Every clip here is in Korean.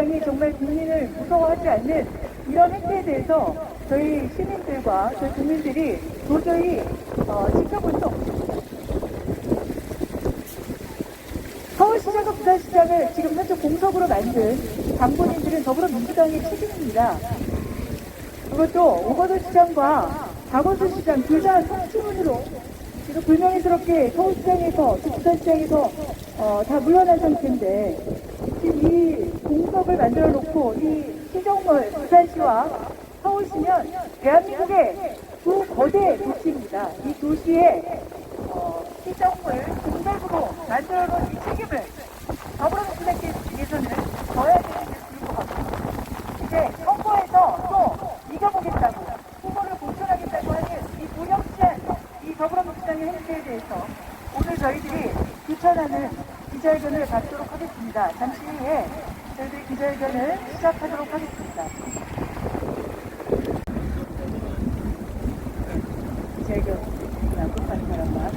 민주당이 정말 국민을 무서워하지 않는 이런 행태에 대해서 저희 시민들과 저희 국민들이 도저히 지켜볼 수 없습니다. 서울시장과 부산시장을 지금 현재 공석으로 만든 당본인들은 더불어민주당의 책임입니다. 그것도 오거돈 시장과 박원순 시장 둘 다 성추문으로 지금 불명예스럽게 서울시장에서 부산시장에서 다 물러난 상태인데 지금 이 공석을 만들어 놓고 이 시정물 부산시와 서울시면 대한민국의 두 거대 도시입니다. 이 도시의 시정물 공석으로 만들어 놓은 이 책임을 더불어민주당께서는 져야 되는 것 같습니다. 이제 선거에서 또 이겨보겠다고 후보를 공천하겠다고 하는 이 무력시한 이 더불어민주당의 행태에 대해서 오늘 저희들이 규천하는 기자회견을 갖도록 하겠습니다. 잠시 후에 저희들이 기자회견을 시작하도록 하겠습니다. 기자회견 납득하는 사람만.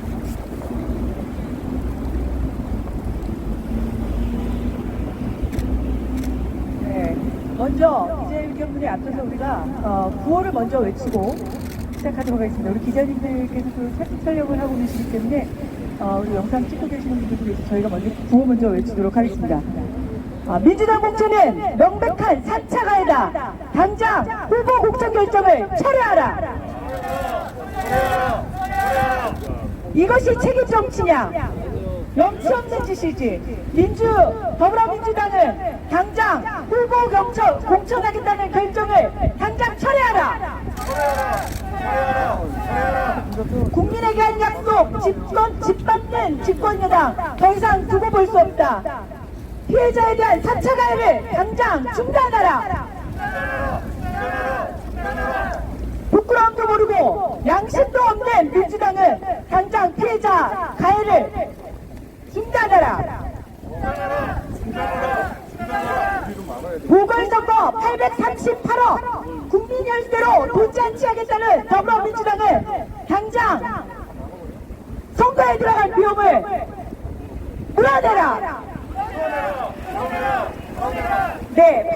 네, 먼저 기자회견문에 앞서서 우리가 구호를 먼저 외치고 시작하도록 하겠습니다. 우리 기자님들께서도 사진 촬영을 하고 계시기 때문에 우리 영상 찍고 계시는 분들도 계셔서 저희가 먼저 구호 먼저 외치도록 하겠습니다. 민주당 공천은 명백한 3차 가해다. 당장 후보 공천 결정을 철회하라. 이것이 책임 정치냐? 염치 없는 짓이지. 더불어민주당은 당장 후보 공천하겠다는 결정을 당장 철회하라. 국민에게 한 약속, 짓밟는 집권여당 더 이상 두고 볼 수 없다. 피해자에 대한 4차 가해를 당장 중단하라. 부끄러움도 모르고 양심도 없는 민주당은 당장 피해자 가해를 중단하라. 보궐선거 838억 국민 혈세로 돈잔치 하겠다는 더불어민주당은 당장 선거에 들어갈 비용을 물어내라. 네,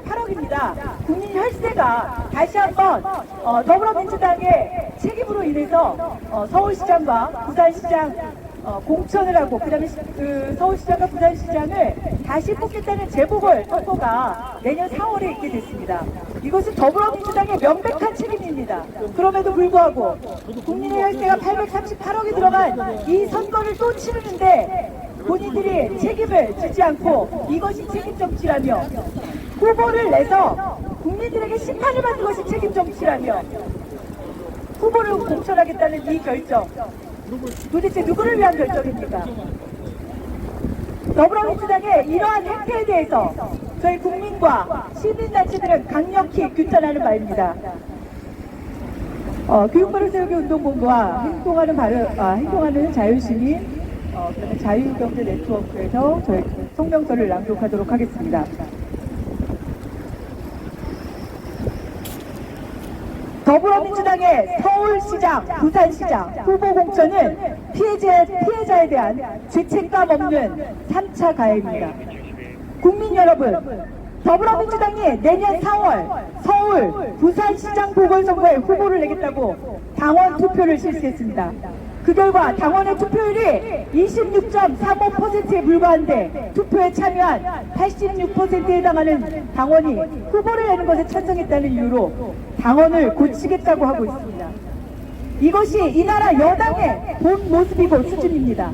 838억입니다. 국민 혈세가 다시 한번 더불어민주당의 책임으로 인해서 서울시장과 부산시장 공천을 하고 그다음에 서울시장과 부산시장을 다시 뽑겠다는 재보궐선거가 내년 4월에 있게 됐습니다. 이것은 더불어민주당의 명백한 책임입니다. 그럼에도 불구하고 국민의 혈세가 838억이 들어간 이 선거를 또 치르는데 본인들이 책임을 지지 않고 이것이 책임 정치라며 후보를 내서 국민들에게 심판을 받는 것이 책임 정치라며 후보를 공천하겠다는 이 결정, 도대체 누구를 위한 결정입니까? 더불어민주당의 이러한 행태에 대해서 저희 국민과 시민단체들은 강력히 규탄하는 바입니다. 교육바른세우기운동본부와 행동하는 자유시민 그다음에 자유경제 네트워크에서 저희 성명서를 낭독하도록 하겠습니다. 더불어민주당의 서울시장, 부산시장 후보 공천은 피해자에 대한 죄책감 없는 3차 가해입니다. 국민 여러분, 더불어민주당이 내년 4월 서울, 부산시장 보궐선거에 후보를 내겠다고 당원 투표를 실시했습니다. 그 결과 당원의 투표율이 26.35%에 불과한데 투표에 참여한 86%에 해당하는 당원이 후보를 내는 것에 찬성했다는 이유로 당원을 고치겠다고 하고 있습니다. 이것이 이 나라 여당의 본 모습이고 수준입니다.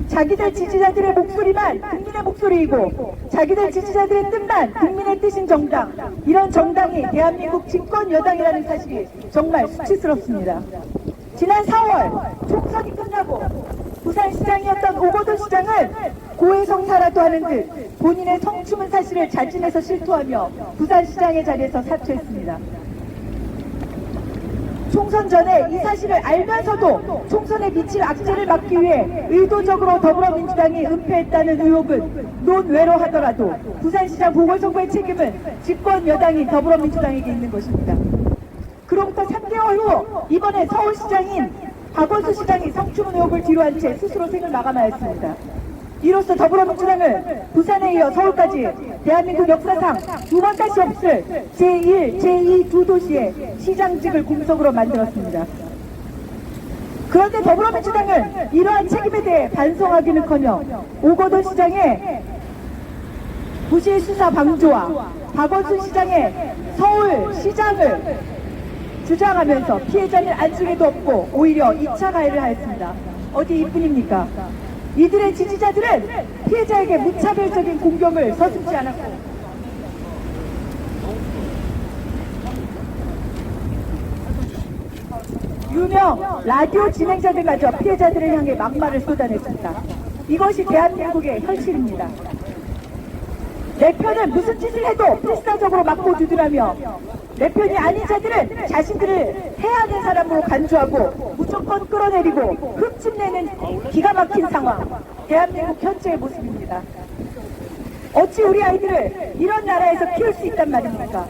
자기들 지지자들의 목소리만 국민의 목소리이고 자기들 지지자들의 뜻만 국민의 뜻인 정당, 이런 정당이 대한민국 집권 여당이라는 사실이 정말 수치스럽습니다. 지난 4월 총선이 끝나고 부산시장이었던 오거돈 시장은 고해성사라도 하는 듯 본인의 성추문 사실을 자진해서 실토하며 부산시장의 자리에서 사퇴했습니다. 총선 전에 이 사실을 알면서도 총선에 미칠 악재를 막기 위해 의도적으로 더불어민주당이 은폐했다는 의혹은 논외로 하더라도 부산시장 보궐선거의 책임은 집권 여당인 더불어민주당에게 있는 것입니다. 그로부터 3개월 후 이번에 서울시장인 박원순 시장이 성추문 의혹을 뒤로한 채 스스로 생을 마감하였습니다. 이로써 더불어민주당은 부산에 이어 서울까지 대한민국 역사상 두 번 다시 없을 제1, 제2 두 도시의 시장직을 공석으로 만들었습니다. 그런데 더불어민주당은 이러한 책임에 대해 반성하기는커녕 오거돈 시장의 부실 수사 방조와 박원순 시장의 서울시장을 주장하면서 피해자는 안중에도 없고 오히려 2차 가해를 하였습니다. 어디 이뿐입니까? 이들의 지지자들은 피해자에게 무차별적인 공격을 서슴지 않았고 유명 라디오 진행자들마저 피해자들을 향해 막말을 쏟아냈습니다. 이것이 대한민국의 현실입니다. 내 편은 무슨 짓을 해도 필사적으로 맞고 두드라며 내 편이 아닌 자들은 자신들을 해하는 사람으로 간주하고 무조건 끌어내리고 흠집내는 기가 막힌 상황, 대한민국 현재의 모습입니다. 어찌 우리 아이들을 이런 나라에서 키울 수 있단 말입니까?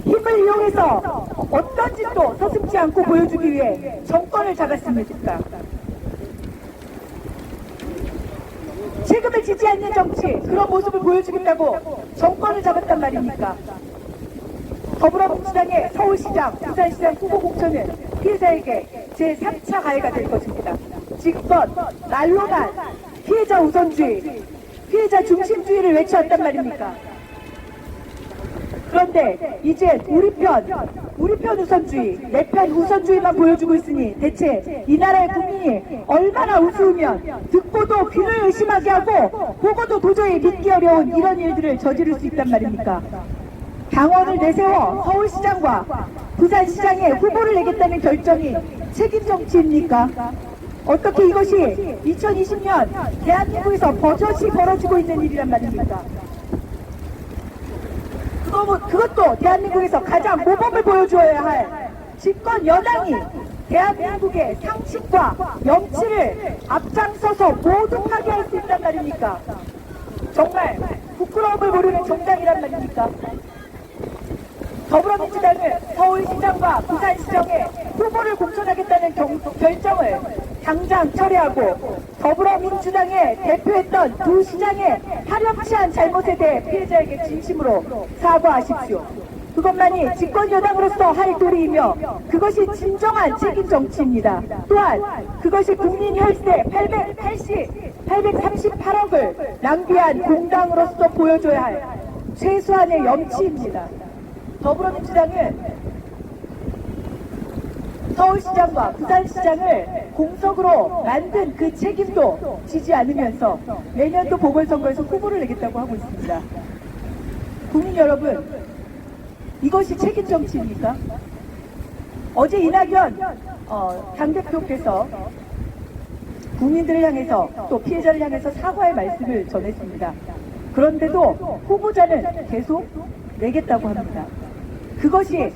힘을 이용해서 어떤 짓도 서슴지 않고 보여주기 위해 정권을 잡았습니까? 세금을 지지 않는 정치, 그런 모습을 보여주겠다고 정권을 잡았단 말입니까? 더불어민주당의 서울시장, 부산시장 후보 공천은 피해자에게 제3차 가해가 될 것입니다. 지금껏 말로만 피해자 우선주의, 피해자 중심주의를 외쳐왔단 말입니까? 그런데 이제 우리 편 우선주의, 내 편 우선주의만 보여주고 있으니 대체 이 나라의 국민이 얼마나 우스우면 듣고도 귀를 의심하게 하고 보고도 도저히 믿기 어려운 이런 일들을 저지를 수 있단 말입니까? 당원을 내세워 서울시장과 부산시장에 후보를 내겠다는 결정이 책임 정치입니까? 어떻게 이것이 2020년 대한민국에서 버젓이 벌어지고 있는 일이란 말입니까? 그것도 대한민국에서 가장 모범을 보여주어야 할 집권 여당이 대한민국의 상식과 염치를 앞장서서 모두 파괴할 수 있단 말입니까? 정말 부끄러움을 모르는 정당이란 말입니까? 더불어민주당은 서울시장과 부산시장에 후보를 공천하겠다는 결정을 당장 철회하고 더불어민주당에 대표했던 두 시장의 파렴치한 잘못에 대해 피해자에게 진심으로 사과하십시오. 그것만이 집권 여당으로서 할 도리이며 그것이 진정한 책임 정치입니다. 또한 그것이 국민 혈세 838억을 낭비한 공당으로서 보여줘야 할 최소한의 염치입니다. 더불어민주당은 서울시장과 부산시장을 공석으로 만든 그 책임도 지지 않으면서 내년도 보궐선거에서 후보를 내겠다고 하고 있습니다. 국민 여러분, 이것이 책임 정치입니까? 어제 이낙연 당대표께서 국민들을 향해서 또 피해자를 향해서 사과의 말씀을 전했습니다. 그런데도 후보자는 계속 내겠다고 합니다. 그것이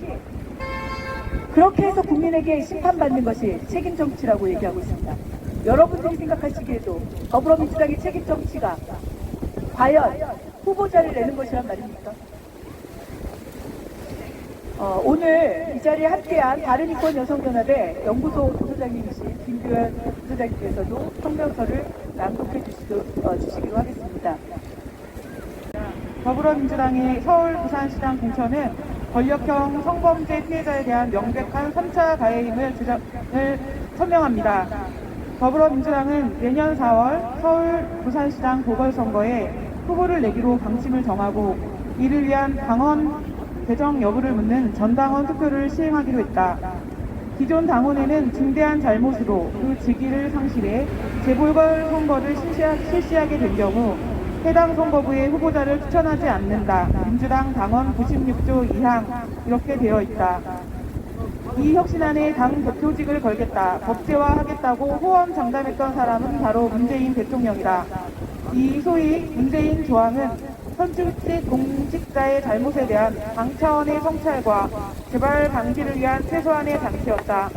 그렇게 해서 국민에게 심판받는 것이 책임 정치라고 얘기하고 있습니다. 여러분들이 생각하시기에도 더불어민주당의 책임 정치가 과연 후보자를 내는 것이란 말입니까? 오늘 이 자리에 함께한 바른인권여성연합의 연구소 소장님이신 김규현 소장님께서도 성명서를 낭독해 주시기로 하겠습니다. 더불어민주당의 서울 부산시장 공천은 권력형 성범죄 피해자에 대한 명백한 3차 가해임을 선명합니다. 더불어민주당은 내년 4월 서울 부산시장 보궐선거에 후보를 내기로 방침을 정하고 이를 위한 당원 개정 여부를 묻는 전당원 투표를 시행하기로 했다. 기존 당원에는 중대한 잘못으로 그 직위를 상실해 재보궐선거를 실시하게 된 경우 해당 선거구에 후보자를 추천하지 않는다. 민주당 당원 96조 2항 이렇게 되어 있다. 이 혁신안에 당 대표직을 걸겠다, 법제화하겠다고 호언장담했던 사람은 바로 문재인 대통령이다. 이 소위 문재인 조항은 선출직 공직자의 잘못에 대한 당 차원의 성찰과 재발 방지를 위한 최소한의 장치였다.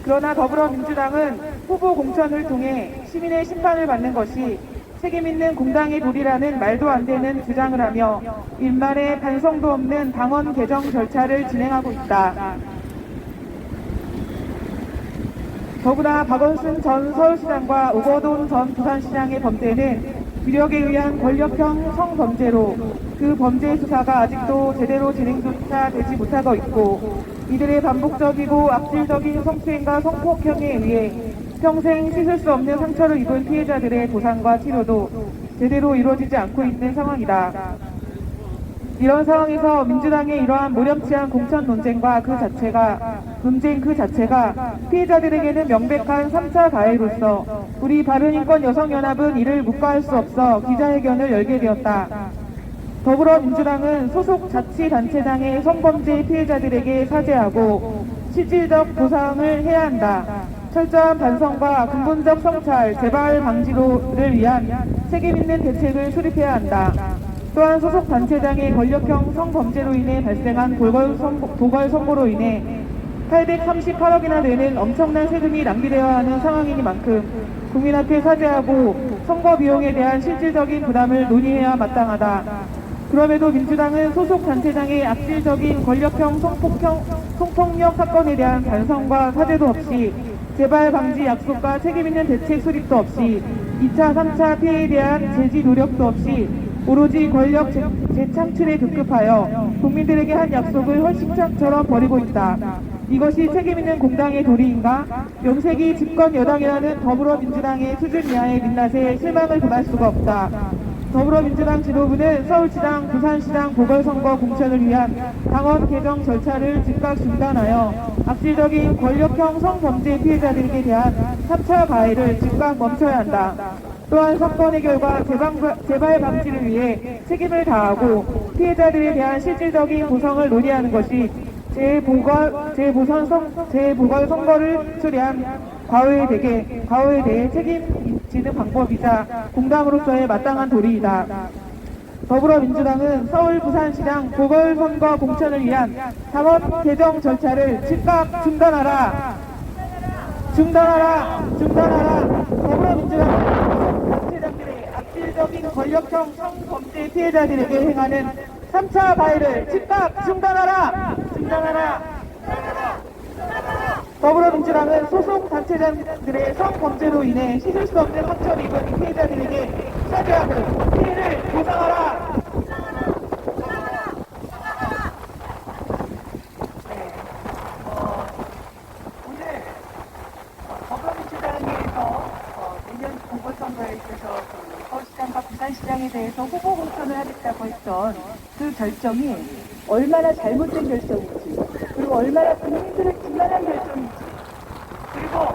그러나 더불어민주당은 후보 공천을 통해 시민의 심판을 받는 것이 책임있는 공당의 도리라는 말도 안 되는 주장을 하며 일말의 반성도 없는 당원 개정 절차를 진행하고 있다. 더구나 박원순 전 서울시장과 오거돈 전 부산시장의 범죄는 위력에 의한 권력형 성범죄로 그 범죄 수사가 아직도 제대로 진행조차 되지 못하고 있고, 이들의 반복적이고 악질적인 성추행과 성폭행에 의해 평생 씻을 수 없는 상처를 입은 피해자들의 보상과 치료도 제대로 이루어지지 않고 있는 상황이다. 이런 상황에서 민주당의 이러한 무렴치한 공천 논쟁 그 자체가 피해자들에게는 명백한 3차 가해로서 우리 바른인권 여성연합은 이를 묵과할 수 없어 기자회견을 열게 되었다. 더불어민주당은 소속 자치단체장의 성범죄 피해자들에게 사죄하고 실질적 보상을 해야 한다. 철저한 반성과 근본적 성찰, 재발 방지를 위한 책임있는 대책을 수립해야 한다. 또한 소속 단체장의 권력형 성범죄로 인해 발생한 보궐선거로 인해 838억이나 되는 엄청난 세금이 낭비되어야 하는 상황이니만큼 국민 앞에 사죄하고 선거 비용에 대한 실질적인 부담을 논의해야 마땅하다. 그럼에도 민주당은 소속 단체장의 악질적인 권력형 성폭력 사건에 대한 반성과 사죄도 없이, 재발 방지 약속과 책임있는 대책 수립도 없이, 2차, 3차 피해에 대한 제지 노력도 없이 오로지 권력 재창출에 급급하여 국민들에게 한 약속을 헐식장처럼 버리고 있다. 이것이 책임있는 공당의 도리인가? 명색이 집권 여당이라는 더불어민주당의 수준 이하의 민낯에 실망을 금할 수가 없다. 더불어민주당 지도부는 서울시장, 부산시장 보궐선거 공천을 위한 당원 개정 절차를 즉각 중단하여 악질적인 권력형 성범죄 피해자들에게 대한 3차 가해를 즉각 멈춰야 한다. 또한 사건의 결과 재발 방지를 위해 책임을 다하고 피해자들에 대한 실질적인 보상을 논의하는 것이 재보궐선거를 초래한 과오에 대해 책임지는 방법이자 공당으로서의 마땅한 도리이다. 더불어민주당은 서울 부산시장 보궐선거 공천을 위한 당원 개정 절차를 즉각 중단하라. 더불어민주당은 단체장들의 악질적인 권력형 성범죄 피해자들에게 행하는 3차 가해를 즉각 중단하라. 더불어민주당은 소속 단체장들의 성범죄로 인해 씻을 수 없는 상처를 입은 피해자들에게 사죄하고 피해를 보상하라. 오늘 더불어민주당에서 내년 보궐선거에 있어서 서울시장과 부산시장에 대해서 후보 공천을 하겠다고 했던 그 결정이 얼마나 잘못된 결정인지, 그리고 얼마나 국민들을 기만한 결정인지, 그리고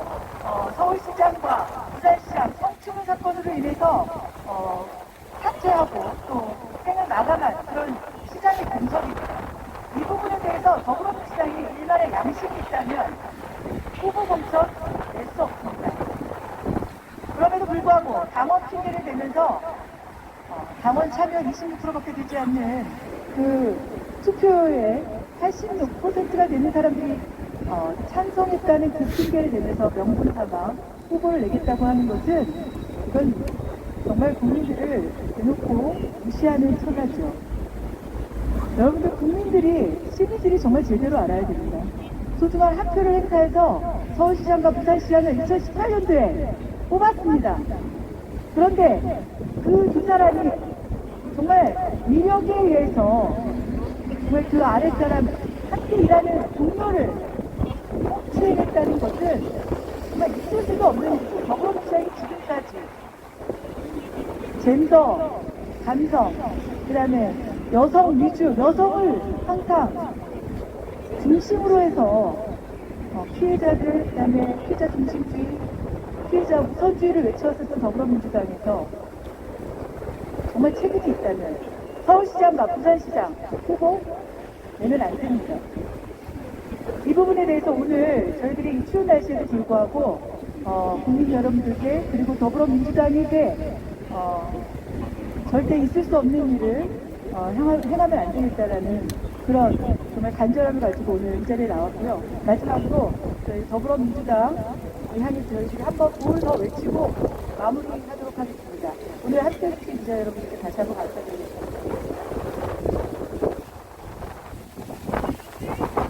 서울시장과 부산시장 성추행 사건으로 인해서 삭제하고 또 생을 마감한 그런 시장의 공석입니다. 이 부분에 대해서 더불어민주당이 일말의 양심이 있다면 후보 공천 낼 수 없습니다. 그럼에도 불구하고 당원 핑계를 대면서 당원 참여 26%밖에 되지 않는 그 투표의 86%가 되는 사람들이 찬성했다는 그 핑계를 대면서 명분 삼아 후보를 내겠다고 하는 것은, 이건 정말 국민들을 대놓고 무시하는 처사죠. 여러분들, 국민들이 시민들이 정말 제대로 알아야 됩니다. 소중한 한 표를 행사해서 서울시장과 부산시장을 2018년도에 뽑았습니다. 그런데 그 두 사람이 정말 위력에 의해서 정말 그 아랫사람 함께 일하는 동료를 성추행했다는 것은 정말 있을 수가 없는 일이죠. 더불어민주당이 지금까지 젠더, 감성, 그 다음에 여성 위주, 여성을 항상 중심으로 해서 피해자들, 그 다음에 피해자 중심주의, 피해자 우선주의를 외쳐왔었던 더불어민주당에서 정말 책임이 있다면 서울시장과 부산시장 후보 내면 안 됩니다. 이 부분에 대해서 오늘 저희들이 이 추운 날씨에도 불구하고 국민 여러분들께, 그리고 더불어민주당에게 절대 있을 수 없는 일을 행하면 안 되겠다라는 그런 정말 간절함을 가지고 오늘 이 자리에 나왔고요. 마지막으로 저희 더불어민주당 향해 저희들이 한번 구호를 더 외치고 마무리하도록 하겠습니다. 오늘 함께해 주신 기자 여러분께 다시 한번 감사드리겠습니다.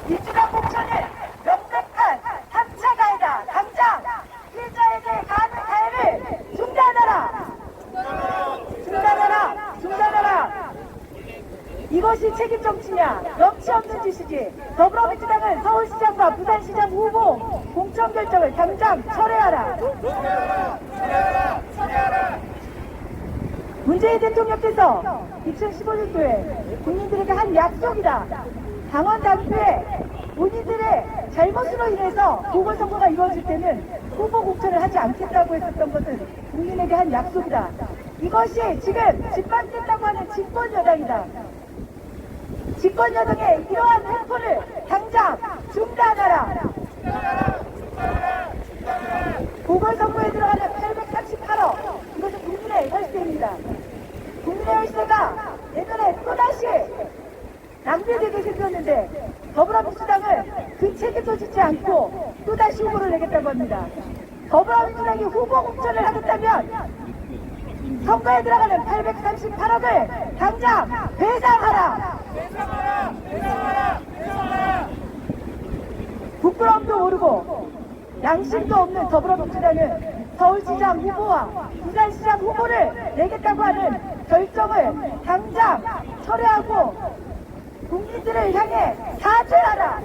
민주당 공천은 명백한 3차 가해다. 당장 이것이 책임 정치냐? 염치 없는 짓이지. 더불어민주당은 서울시장과 부산시장 후보 공천 결정을 당장 철회하라. 문재인 대통령께서 2015년도에 국민들에게 한 약속이다. 당원 당규에 본인들의 잘못으로 인해서 보궐선거가 이루어질 때는 후보 공천을 하지 않겠다고 했었던 것은 국민에게 한 약속이다. 이것이 지금 짓밟겠다고 하는 집권여당이다. 집권여당의 이러한 횡포를 당장 중단하라. 보궐선거에 들어가는 838억, 이것은 국민의 혈세입니다. 국민의 혈세가 예전에 또다시 낭비되게 생겼는데 더불어민주당은 그 책임도 짓지 않고 또다시 후보를 내겠다고 합니다. 더불어민주당이 후보 공천을 하겠다면 선거에 들어가는 838억을 당장 배상하라! 부끄러움도 모르고 양심도 없는 더불어민주당은 서울시장 후보와 부산시장 후보를 내겠다고 하는 결정을 당장 철회하고 국민들을 향해 사죄하라!